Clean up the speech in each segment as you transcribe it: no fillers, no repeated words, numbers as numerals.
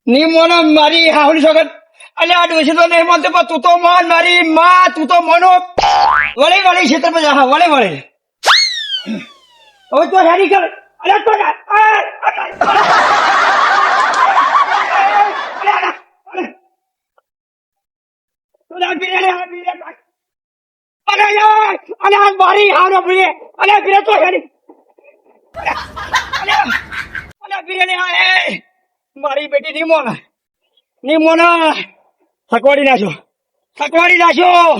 ની મોનો મારી હાવલી સગત અલે આ ડોસી તો નહીં માનતો પણ તું તો માન મારી માં તું તો મોનો વળી વળી ક્ષેત્ર પર જા વળી વળી હવે તો હેરી કર અલે તો મારી હારો ભીડે અલે ભીડે તો હેરી મારી બેટી નિમોના થકવાડી નાખ્યો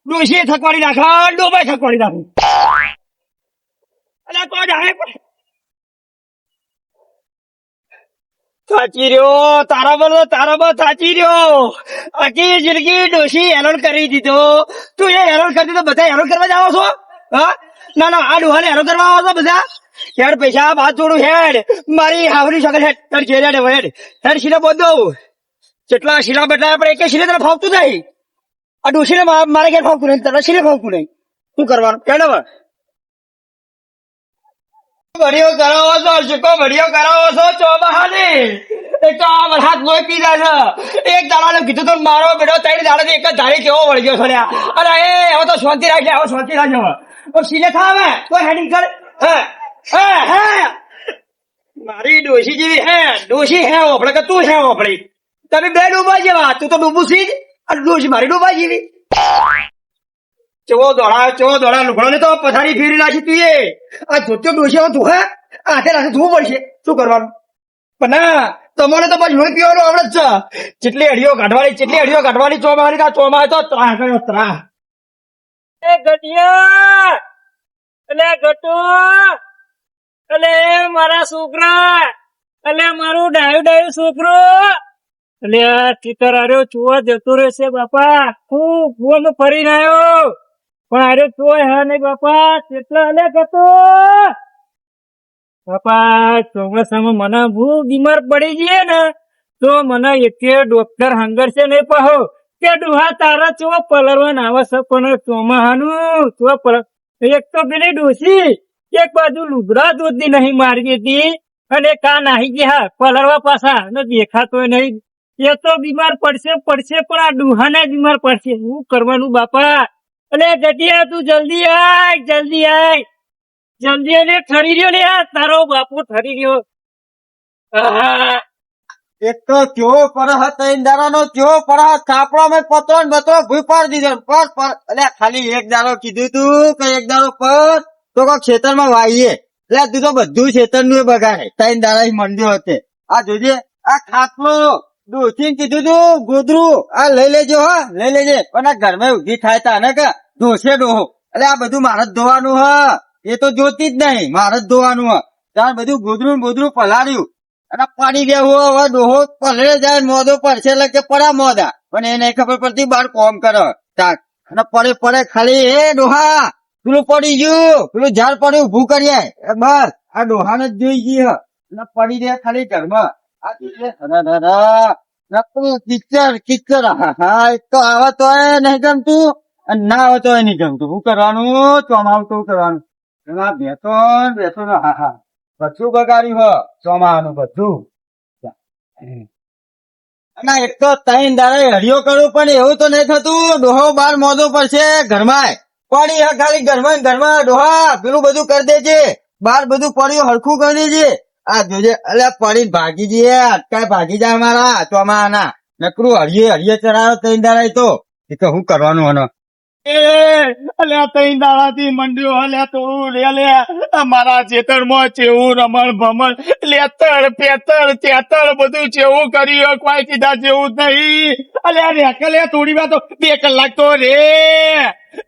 ડોશી થકવાડી નાખા ડોબાઈ થકવાડી નાખું અલ્યા તો જાણે સાચી રહ્યો તારા બસ સાચી રહ્યો આખી જિંદગી ડોશી હેરાન કરી દીધો તું એ હેરાન કરી દીધો બધા હેરાન કરવા જાઓ છો હા ના આ ડોહાને હેરાન કરવા આવો છો બધા હેડ પૈસા બાદ જોડું હેડ મારી હાવરી શકલ હેડ હેડ શીલા બોધ દઉં જેટલા શીલા બદલાયા પણ એક શીલે તને ફાવતું નહીં આ ડોશીને મારે ઘેર ફાવતું નહીં તને શીલે ફાવતું નહીં શું કરવાનું કેડે ભડીઓ કરાવો છો શીખો ભડીઓ કરાવો છો ચોમાહાની એક તો આ વરસાદ લોહી પી જાય છે એક દાડાને કીધું તો મારો બેટો 3 દાડા એક જ ધારી કેવો વળગ્યો છે અરે એ હવે તો શાંતિ રાખજે હવે શાંતિ રાખજે હવે શીલે ખાવે તો હેડિંગ કર હે મારી ડોશી જેવી હે ડોશી હે ઓફળે કે તું હે ઓફળી તમે બે ડૂબા જેવા તું તો ડૂબું છી જ અને ડોશી મારી ડૂબા જેવી ચો દોડા લુગડો ને તો પથારી ફેરી નાખી તું એ આ જોત્યો ડોશી તું હે હાથે રાતે ધોવું પડશે શું કરવાનું પણ ના તમારે તો પાછું લોહી પીવાનું આવડે જ છે જેટલી અડીઓ કાઢવાની ચોમારી તા ચોમા તો ત્રાહ કર્યો ત્રાહ એ ગટિયા એટલે ગટુ અલે મારા છોકરા અલે મારું ડાયું છોકરું અલે આ ટીચર આર્યો ચુવા જતો રહેશે બાપા હું ફરીને આવ્યો પણ આર્યો ચોય હા નહીં બાપા કેટલા અલે ગતો બાપા ચોમાસામાં મને બહુ બીમાર પડી જઈએ ને તો મને એકે ડોક્ટર હંગર છે નહીં પાહો કે ડુહા તારા ચો પલરવા આવે છે પણ ચોમાહાનું ચો પલર એક તો પેલી ડોસી એક બાજુ લુગડા દૂધની નહીં મારી હતી અને કા નાહી ગયા પલરવા પાછા ને દેખાતો નહીં એ તો બીમાર પડશે પણ આ ડુહાને બીમાર પડશે શું કરવાનું બાપા અલે ગટિયા તું જલ્દી આય અને ઠરી રહ્યો ને તારો બાપુ ઠરી રહ્યો એક તો કેવો પરહ તૈંદારાનો કેવો પરહ કાપડો મેં પતો ને બતો ભૂઈ પાડી દીધો પર અલે ખાલી એક દાડો કીધું તું કે એક દાડો પર તો કોઈ ખેતરમાં વાઈએ એટલે તું તો બધું ખેતર નું બગાડે ત્રણ દાડા મંડ્યો હતો આ જોજે આ ખાટલો ડોસી કીધું તું ગોદરું આ લઈ લેજો લઈ લેજે પણ આ ઘરમાં ઉભી થાય તા ને કે ડોસે ડોહો એટલે આ બધું મારે જ ધોવાનું હ એ તો જોતી જ નહીં મારે જ ધોવાનું હ ત્યાં બધું ગોદરું પલાળ્યું અને પાણી બેહું હવે ડોહો પલળે જાય મોદો પડશે એટલે કે પડા મોદા પણ એ નહીં ખબર પડતી બાર કોમ કરે અને પડે ખાલી એ ડોહા પેલું પડી ગયું પેલું ઝાડ પડ્યું ઉભું કરીએ બસ આ ડોહાને જ જોઈ ગઈ એટલે પડી રહ્યા ખાલી ઘરમાં કિચર હા એક તો આવે તો નહીં ગમતું અને ના આવે તો નહીં ગમતું શું કરવાનું ચોમાવું તો કરવાનું બેસો હા બધું બગાડ્યું હો ચોમાવાનું બધું અને એક તો 3 દાડે હરિયો કરું પણ એવું તો નહીં થતું ડોહો બાર મોદો પડશે ઘરમાં પડી હા ખાલી ઘરમાં ડોહા પેલું બધું કરી દેજે બાર બધું પડ્યું હરખું કરી દેજે આ જોજે અલે પડી ભાગી જઈએ અટકાય ભાગી જાય મારા ચોમાના નકરું હરિયે ચડાવો 3 દાડા તો એ તો શું કરવાનું હનો અલ્યા 3 દાડાથી મંડ્યો અલ્યા થોડું લે અમારા ખેતરમાં ચેવું રમણ ભમણ લેતર પેતર ચેતર બધું ચેવું કર્યું કોઈ કીધા જેવું નહીં અલ્યા રેકલે થોડી વાર તો 2 કલાક તો રે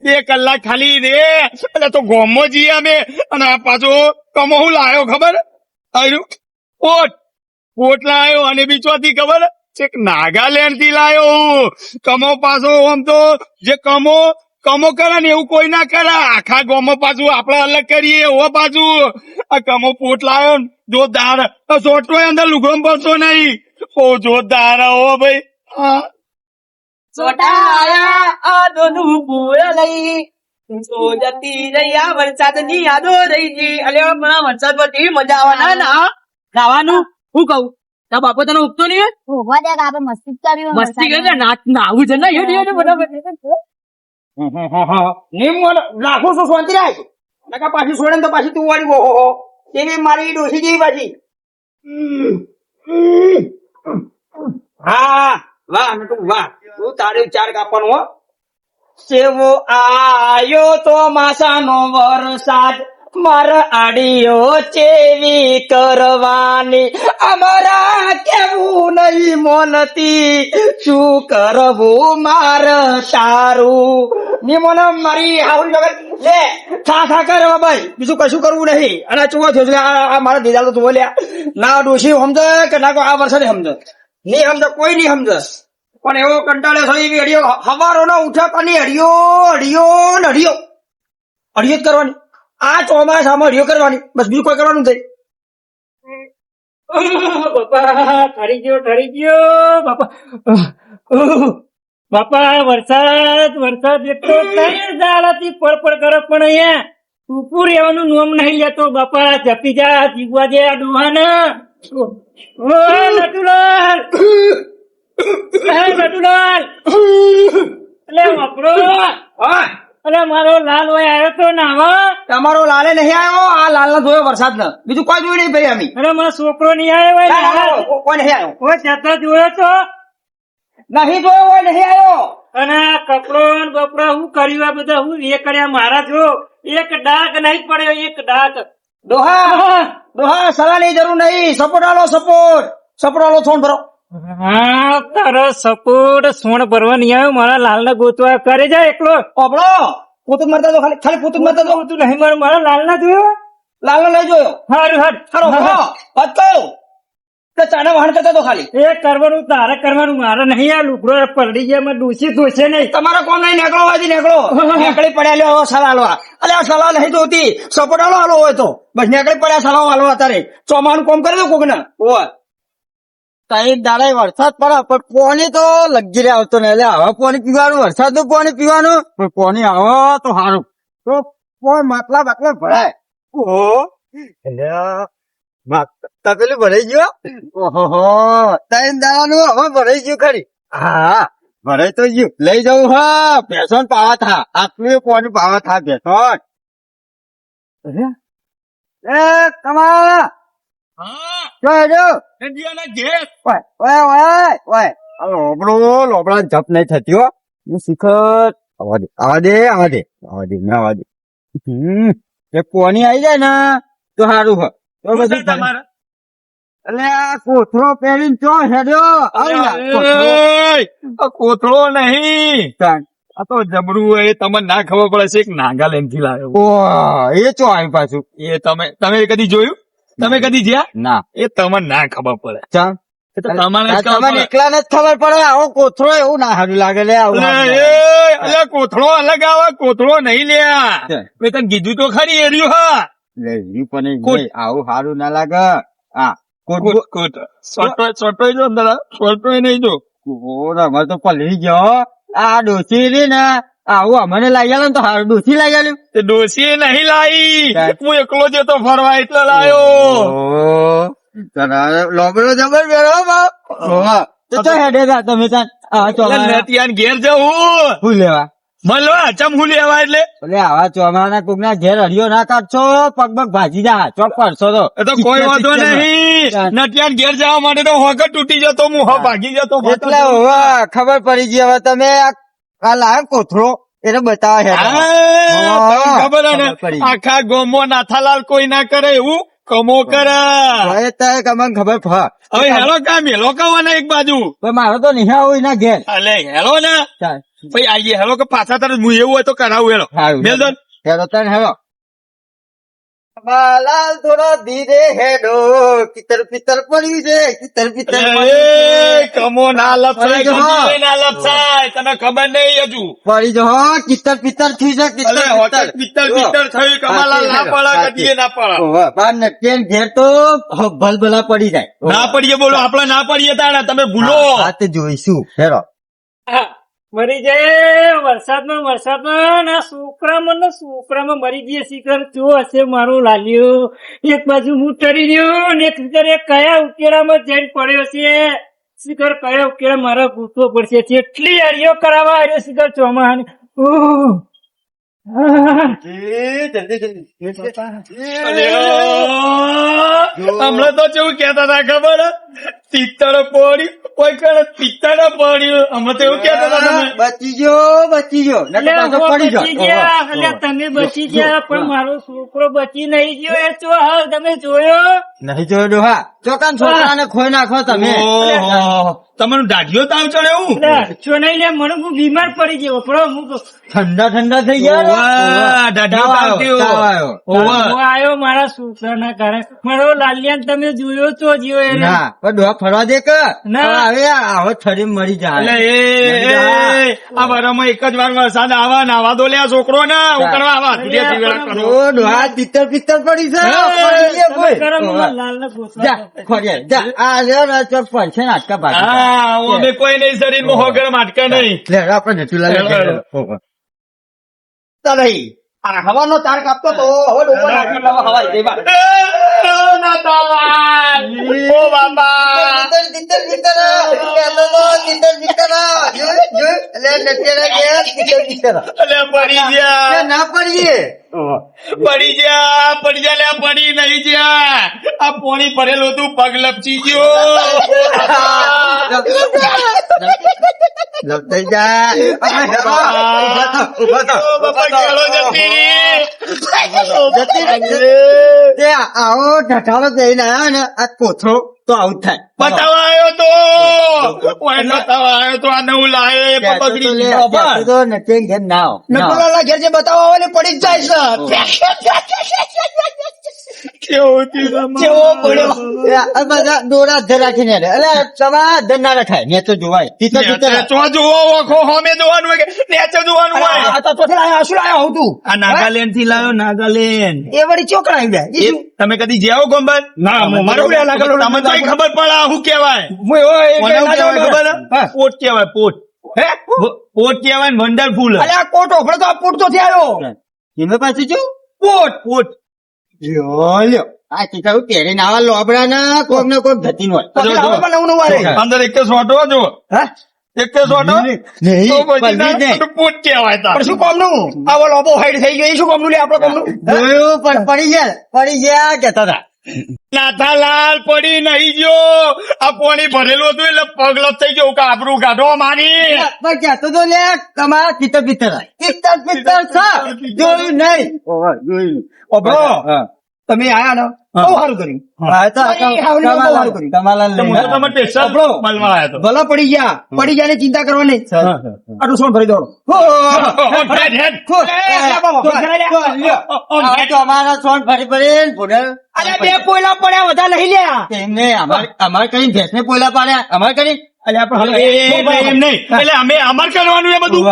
2 કલાક ખાલી રે એટલે તો ગોમો જઈએ અમે અને આ પાછો કમો હું લાયો ખબર પોટ લાયો અને બીચોથી ખબર ચેક નાગાલેન્ડ થી લાયો કમો પાછો આમ તો જે કમો કરે ને એવું કોઈ ના કરે આખા ગોમો પાછું આપડે અલગ કરીએ એવો પાછું આ કમો પોટ લાયો ને જોરદાર સોટો અંદર લુગડો પડશો નહીં ઓ જોરદાર હો ભાઈ સોટા આયા આદોનું બોય લઈ તો જતી રહ્યા વરસાદની યાદો રહી ગઈ અલે વરસાદ પર કેવી મજા આવવાના ના ખાવાનું હું કહું તારા બાપો તને ઉગતો નહીં હોય? ઉભા દે કે આપણે મસ્તી જ કરવી હોય મસ્તી કરે વરસાદમાં. નાવું છે ને બરાબર નિમ રાખું છું શાંતિ રાખ નકા પાછી છોડે ને તો પાછી તું વાળી ઓહો તેની મારી ડોસી જેવી પાછી હા વાહ નટુ વાહ તું તારે ચાર કાપવાનું હો સેવો આયો તો માસાનો વરસાદ માર આડીઓ ચેવી કરવાની અમારા કેવું નહીં મોનતી શું કરવું માર તારું ની મોન મારી હાઉલ જગત લે થા કરે ભાઈ બીજું કશું કરવું નહીં અને આ ચૂવો થયો છે આ મારા દીદાલ તો બોલ્યા ના ડોશી સમજ કે ના આ વર્ષે સમજ નહીં સમજ કોઈ નહીં સમજ પણ એવો કંટાળે થઈ અડિયો હવારો ના ઉઠા અને અડિયો જ કરવાની આ ચોમાસામાં અડિયો કરવાની બસ બીજું કોઈ કરવાનું થઈ બાપા ઠરી ગયો બાપા બાપા વરસાદ એટલો ત્રણ દાડાથી પડપડ કરે પણ અહીંયા ટૂંકું રહેવાનું નોમ નહીં લેતો બાપા જપી જા જીવવા દે આ ડોહાને ઓ નટુલાલ નટુલાલ એટલે વાપરો હા અલે મારો લાલ હોય આવ્યો તો નાવા તમારો લાલે નહીં આવ્યો આ લાલ ના જોયો વરસાદ ને બીજું કોઈ જોયું નહીં ભાઈ અમે અરે મારો છોકરો નહીં આવ્યો હોય નાવા. કોઈ નહીં આવ્યો કોઈ જતો જોયો તો નહીં જોયો હોય નહીં આવ્યો અને આ કપડો ને બપડો હું કર્યું આ બધા હું એ કર્યા મારા જો એક ડાક નહીં પડ્યો એક ડાક ડોહા સલાહની જરૂર નહીં સપોર્ટ આલો થોન ભરો હા તારો સપોર્ટ સોણ ભરવા નહીં આવ્યો મારા લાલ ને ગોતવા કરે જાય એકલો ઓબળો પોતું મારતા તો ખાલી પોતું મારતા તો તું નહીં મારો મારા લાલ ના જોયો લાલ નો લઈ જોયો હારું હાર ખરો વાત કહું તો ચાના વાહન કરતા તો ખાલી એ કરવાનું તારે કરવાનું મારે નહીં આ લુગડો પલડી ગયા માં ડૂસી ધોશે નહીં તમારા કોમ નહીં નીકળો વાજી નીકળી પડ્યા લ્યો સલાહ હાલવા અલે આ સલાહ નહીં જોતી સપોર્ટ હાલો હોય તો બસ નીકળી પડ્યા સલાહ હાલવા અત્યારે ચોમાનું કોમ કરી દો કોક ને ઓય ત્રણ દાડા વરસાદ પડે પણ પાણી તો લગી રહ્યા આવતો ને એટલે હવે પાણી પીવાનું વરસાદ નું પાણી પીવાનું પણ પાણી આવે તો સારું તો માટલા ભરાય ઓહો એટલે તપેલું ભરાઈ ગયો ઓહો ત્રણ દાડા નું હવે ભરાઈ ગયું ખરી હા ભરાઈ તો ગયું લઈ જવું હા ભેસોન પાવા થા આટલું પાણી પાવા થા ભેસોન એ કમા લોબડા જપ નહીં થતી હો શિખર આવા દે એ પોની આવી જાય ને તો સારું હોય તો બધું એટલે આ કોથળો પહેરીને ચો હેડ્યો કોથળો નહીં આ તો જબરું હોય એ તમને ના ખબર પડે છે એક નાગાલેન્ડ થી લાવ્યો એ ચો આવી પાછું એ તમે કદી જોયું તમે કદી જ્યાં ના એ તમને ના ખબર પડે ચાલ એ તો તમારે જ ખબર તમને પડે. એકલા ને જ ખબર પડે આવો કોથળો એવું ના સારું લાગે લે આવું અલે કોથળો અલગ આવે કોથળો નહીં લ્યા મેં તને કીધું તો ખરી એર્યું હા આવું સારું ના લાગે હા સોટો જો અંદર સોટો નહીં જો અમારે તો પલળી ગયો આ ડોસી રી ને આવું અમને લાગી ગયેલું તો હારું ડોસી લાગી ગયેલું તે ડોશીએ નહીં લાવી હું એકલો જતો ફરવા એટલે લાયો લોબડો જબર બેરો બાપ તો ચો હેડે જા તમે ત્યાં ત્યાં ઘેર જવું શું લેવા મળવા ચમ હું લેવા એટલે એટલે આવા ચોમાના કોક ના ઘેર હરિયો ના કાઢશો પગ પગ ભાજી જા ચોક પડશો તો એ તો કોઈ વાંધો નહીં નટિયાન ઘેર જવા માટે તો હોકર તૂટી જતો હું ભાગી જતો એટલે હવે ખબર પડી ગઈ હવે તમે આ લાયો કોથળો એને બતાવા હા, તમને ખબર હે ને આખા ગોમો નાથાલાલ કોઈ ના કરે એવું કમો કરે તમને ખબર હવે હેલો કા મેલો કવાના એક બાજુ પણ મારો તો નિહા હોય ના ઘેર અલે હેલો ને ચાલ ભાઈ આઈએ હેલો કે પાછા તરત હું એવું હોય તો કરાવું હેલો સારું મેલ દો હેલો તને હેલો લાલ થોડો ધીરે હેડો પિતર પિતર પડ્યું છે પિતર પિતર એ કમો ના લપસાય અરે જો હા. કમોય ના લપસાય તને ખબર નહીં હજુ પડી જો પિત્તર પિત્તર થયું છે અલે હોટલ પિત્તળ પિત્તળ થયું કમાલાલ ના પડે કદીએ ના પડે પણ ઘેર તો ભલભલા પડી જાય ના પડીએ બોલો આપડે ના પડીએ તાણા તમે ભૂલો હા તે જોઈશું હેરો મરી જાય વરસાદમાં ના છોકરામાં મરી ગયા શિખર જો હશે મારું લાલ્યું એક બાજુ હું ટરી રહ્યો ને એક શિખર એ કયા ઉકેલામાં જઈને પડ્યો છે શિખર કયા ઉકેલા મારા ગૂંથવો પડશે જેટલી અડીઓ કરાવવા આવ્યો શિખર ચોમાહાની હમણાં તો કેવું કેતા હતા ખબર પિત્તળ પડ્યું કોઈ કણ પિત્તળ પડ્યું હમણાં તો એવું કેતા હતા તમે બચી ગયો નકર પાછો પડી ગયો તમે બચી ગયા પણ મારો છોકરો બચી નહીં ગયો એ ચો હાલ તમે જોયો નહીં જોયો ડોહા ચોકાન છોકરાને ખોઈ નાખો તમે ઓહો, તમારું દાઢીઓ તાવ ચડે એવું ચો નહીં લે મને હું બીમાર પડી ગયો પણ હું ઠંડા થઈ ગયા ઓવા, દાઢીઓ તાવ થયો. તાવ આવ્યો. ઓવા. હું આવ્યો મારા છોકરાના કારણે મારો લાલિયાને તમે જોયો તો જીવો એને ના પણ ડોહા ફરવા દે કે ના. હવે આવો થડી મરી જાય એટલે આ વારમાં એક જ વાર વરસાદ આવા નાવા દો લે આ છોકરો ને ઉકળવા આવા ધીરે ધીરે કરો. ઓ ડોહા પિત્તર પડી છે પડી ગયા કોઈ. કરો, મને ઓવા. લાલને ગોતવા જા ખોરિયા જા આ લે ને ચોક પડશે ને આટકા ભાગી હા અમે કોઈ નહીં શરીરમાં હોગળ માટકા નહીં લે આપણે નટુલા લે નહીં આ હવાનો તાર કાપતો તો હવે ડોકો નાખી લાવો હવાઈ જઈ બા. ઓ બાપા અલે પડી ગયા ના પડીએ પડી ગયા લે પડી નહીં ગયા આ પોણી ભરેલું હતું પગ લપચી ગયો લપટાઈ જા બાપા ગેલો જતી તે આવો ઢઠાળો જઈને આવ્યો ને આ કોથળો તો આવું થાય બતાવવા આવ્યો તો ઓય બતાવવા આવ્યો તો આ નવું લાવે પણ બગડી ગયું. કહેતો તો નથી ઘેર ના આવો. ના આવો. નકુલાલા ઘેર જે બતાવવા આવે ને પડી જ જાય કેવું થયું છે કેવો પડ્યો આ બધા દોરા હાથે રાખીને રે. અલે તમારા હાથ ના રખાય મેં તો જોવાય તીતર ચો જોવો ઓખો હોમે જોવાનું હોય કે નેચે જોવાનું હોય આ તો ચોથી લાયો શું લાયો હું તું આ નાગાલેન્ડ થી લાવ્યો નાગાલેન્ડ એ વળી ચોકડા આવી જાય એ તમે કદી જ્યાં આવો ગોંબલ ના, મારું લે નાગાલેન્ડ. તમને તો ખબર પડે આ શું કેવાય હું એવો એક કોને શું ના કહેવાય જાઉં ખબર હે? હા. પોટ કહેવાય પોટ હે પોટ કહેવાય વન્ડરફુલ અલે આ કોટ ઓફળે તો આ પૂરતો થી આવ્યો એમાં પાછું જો પોટ પોટ લ્યો લ્યો આ ચીકાવું પહેરીને આવા લોબડા ના કોક ને કોક ધતી હોય પછી જો. આવા પણ નવું નવું આવે અંદર એક સોટો જો હા એક સોટો નહીં, તો પછી પલ્લી ના, નહીં. પોટ કહેવાય તા પણ શું કામનું આવો લોબો હાઈડ થઈ ગયો એ શું કામનું લે આપડે કામનું જોયું પણ પડી ગયા કેતા હતા નાથાલાલ પડી નહીં ગયો આ પોણી ભરેલું હતું એટલે પગ લપ થઈ ગયો કાબરું કાઢો માની પણ કેતો તો લે તમારા પિત્તર પિત્તર છે જોયું નહીં જોયું ઓબળો હા. તમે આયા ને બહુ સારું કર્યું હા, તો ભાઈ, હાવલી બહુ સારું કર્યું. કમાલાલ તો હું તો તમે સ્પેશિયલ મળવા આવ્યો હતો ભલા પડી ગયા ને ચિંતા કરવાની આટલું સોન ભરી દોડો હેડ, હેડ. અમારા સોન ફરી ફરી ભૂડે અરે બે પોયલા પડ્યા વધારે નહીં લ્યા એમને અમારે કઈ ભેંસ ને પોયલા પાડ્યા અમારે કઈ અલે આપણે એ એમ નહીં એટલે અમે અમાર કરવાનું એ બધું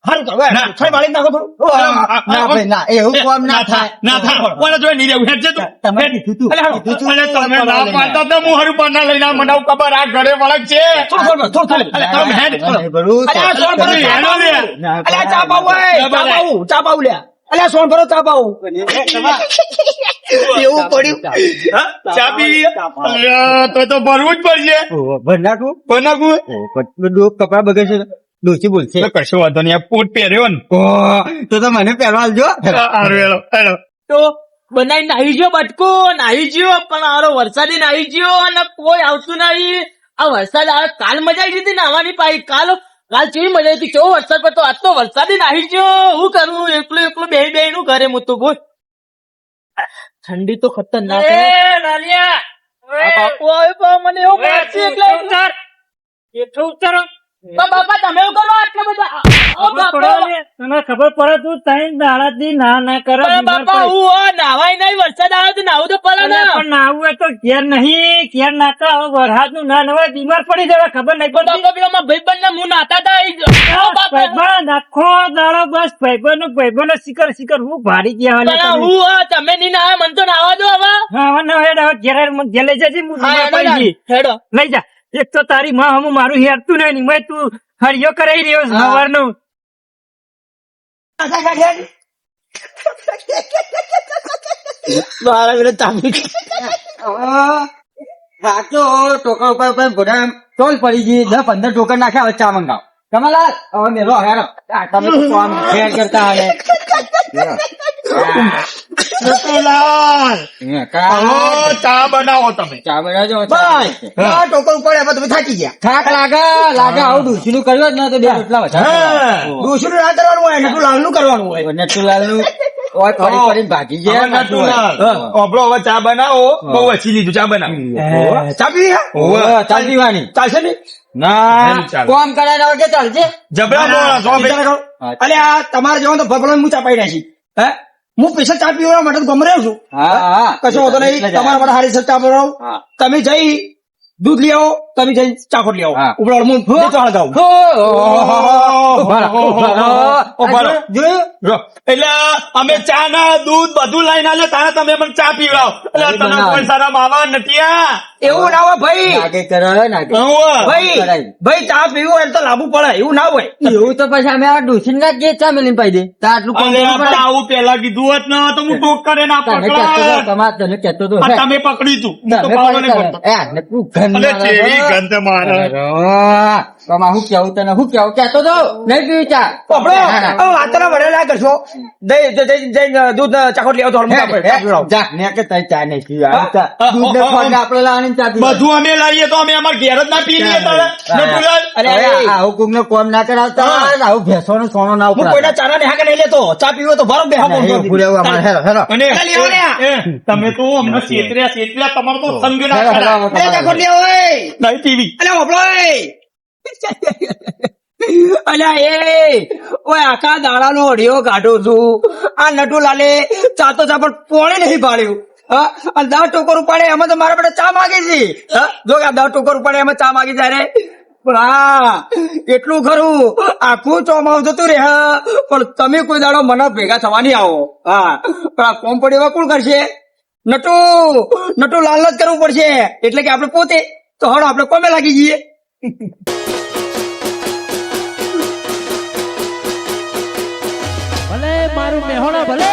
હારું કરો ના. છોય વાળી નાખો થોડું ના ભાઈ ના એવું કોમ ના થાય ના થાય કોને જોઈ નહીં રહેવું હેડ છે તું તમે હેડ. કીધું તું. અલે હારું. કીધું તું. અલે તમે ના પાડતા તો હું હરું પાના લઈને આ મને ખબર આ ઘરે વળગ છે થોડું થોડું અલે તમે હેડ. નહીં, બરું. અલે આ સોન ભરો ચા હેડો લે. પાવું. અલે આ ચા પાવું એ, ચા પાવું, ચા પાવું લ્યા અલે આ સોન ભરો ચા પાવું એવું પડ્યું હા? ચા પી અલે, તો ભરવું જ પડશે ઓહો, ભર નાખું બનાવું ઓહો, બધું કપડા બગડશે તો ડોશી બોલશે કશો વાંધો નહીં આ પોટ પહેર્યો ને ઓહ, તો મને પહેરવા આલજો હારું, હેડો, હેડો. તો બનાવી નાહી ગયો બટકો નાહી ગયો પણ આરો વરસાદી નાહી ગયો અને કોઈ આવતું નહીં આ વરસાદ આવે કાલ મજા આવી હતી નાવાની પાઈ કાલ કેવી મજા આવી હતી કેવો વરસાદ પડતો આજ તો વરસાદી નાહી ગયો હું કરું એકલું બે નું ઘરે હું તો બોલ ઠંડી તો ખતરનાક છે. આ બાપુ આવે પણ મને એવું મારશે એટલે પણ બાપા તમે એવું કરો આટલા બધા ઓ બાપા તને ખબર પડે તું ત્રણ દાડાથી ના ના કરે પણ બાપા હું નાવાય નહીં વરસાદ આવે તો નાવું તો પડે ને પણ નાવું હોય તો ઘેર નહીં ઘેર નાખા વરસાદ નું ના નવાય બીમાર પડી જવા ખબર નહીં પણ પડતી બાપા પેલા ભાઈબંધ ને હું નાતા હતા ઓ બાપા ભાઈબંધ આખો દાડો બસ ભાઈબંધ શિખર હું ભારી ગયા પણ હું તમે નહીં ના મને તો નાવા દો હવે ઘેર લઈ જજે હું હા, બીમાર પડી ગઈ. હેડો લઈ જા એક તો તારી માં હું મારું હેરતું નહીં મેં તું ફરિયો કરાઈ રહ્યો છે હા. સવારનું. મારા વિરુદ્ધ તાપી સાચો ટોકર ઉપર ઉપર ભોડા ટોલ પડી ગઈ 10-15 ટોકર નાખ્યા હવે ચા મંગાવ કમલાલ હવે મેલો હેરો તમે તો કામ ફેર કરતા હવે નટુલાલ, હવે ચા બનાવો તમે. ચા બનાવજો ભાઈ આ ટોકર ઉપર એમાં તમે થાકી ગયા થાક લાગે આવું ડૂસીનું કર્યું જ ના તો બે રોટલા વધારે હા. દોષીનું ના કરવાનું હોય નટુ લાલનું કરવાનું હોય નટુલાલ નું ઓય પડી પડી ભાગી હવે ગયા નટુલાલ, ઓભળો, હવે ચા બનાવો. બહુ ઓછી લીધું, ચા બનાવો. ચા પીવી હે? ચાલ પીવાની ચાલશે ને ના ચાલ. કોમ કરાય વગર ચાલશે જબરા માણસ, હો ભાઈ. અલે આ તમારે જેવો તો ભગવાન હું ચા પાઈ નાખી હે હું સ્પેશિયલ ચા પીવા માટે તો ગમે રહ્યો છું હા કશો વાંધો નહીં તમારા માટે હારી ચા બનાવો હા. તમે જઈ દૂધ લઈ આવો તમે જઈ ચાખોટ લઈ આવો હા. ઉપડાડ હું હળગાવું રો. એટલે અમે ચા ના દૂધ બધું લઈને આલે તારે તમે મને ચા પીવડાવો. એટલે તમે કોઈ સારા માવા નટિયા. એવું ના હોય ભાઈ નાગે કરે નાગે હું ભાઈ ભાઈ ચા પીવું હોય તો લાવવું પડે એવું ના હોય એવું તો પછી અમે આ ડોસી ના જે ચા મેલીને પાઈ દે તા આટલું કોમ અરે કરવું આપણે પડે. આવું પેલા કીધું હોત ને તો હું ટોક કરે ના તમે કહેતો તો, તને કહેતો તો આ તમે પકડી તું હું તો તમે પાડો પણ નહીં કરો. પડતો. એ, નકરું ઘન અરે મારે ચેવી તો. ગંધ મારે. તમા હું કેવું તને હું કેવું કહેતો તો નહીં પીવું ચા આપણે ના, ના. વાતના વડે ના કરશો જઈ દૂધ ચાખોટ લઈ આવો તો હળગાવું આપણે ચા પીવડાવો. જા ને કે તઈ ચા નહીં પીવી. આ ચા, દૂધ ને ખોળને આપણે લાવવાની ચા પીવી. બધું અમે લાવીએ તો અમે અમાર ઘેર જ ના પી લઈએ તારે. નટુલાલ. અરે, હવે આવું કોકને કોમ ના કરાવતા આવું ભેંસોનો સોનો ના હું ઉપડાવતા. કોઈના ચાના ને હાકે નહીં લેતો ચા પીવો તો ભરો બેહા નહીં, ઉભું રહેવું અમારે. હેરો, હેરો. અને ચાલી આવો ને આ. એ, તમે તો અમને છેતર્યા તમારો તો સંગ ના હેરો, હેરો, કરાય. આવો અરે તમારે. ચાખોટ લઈ આવો એ. નહીં પીવી. અલે વાપરો એ. અલ્યા એ ઓય આખા દાડાનો અડિયો કાઢું છું આ નટુલાલે ચા તો ચા પણ પોણે નહીં પાડ્યું હા અને 10 ટોકર ઉપાડે એમાં તો મારા બેટા ચા માંગે છે હા જો કે આ 10 ટોકર ઉપાડે એમાં ચા માંગી જાય રે પણ હા એટલું ખરું આખું ચોમાવું જતું રે હા પણ તમે કોઈ દાડો મને ભેગા થવા નહીં આવો હા પણ આ કોમ પડે એવા કોણ કરશે નટુ લાલ જ કરવું પડશે એટલે કે આપણે પોતે તો હળો આપણે કોમે લાગી જઈએ ભલે મારું મેહોણા ભલે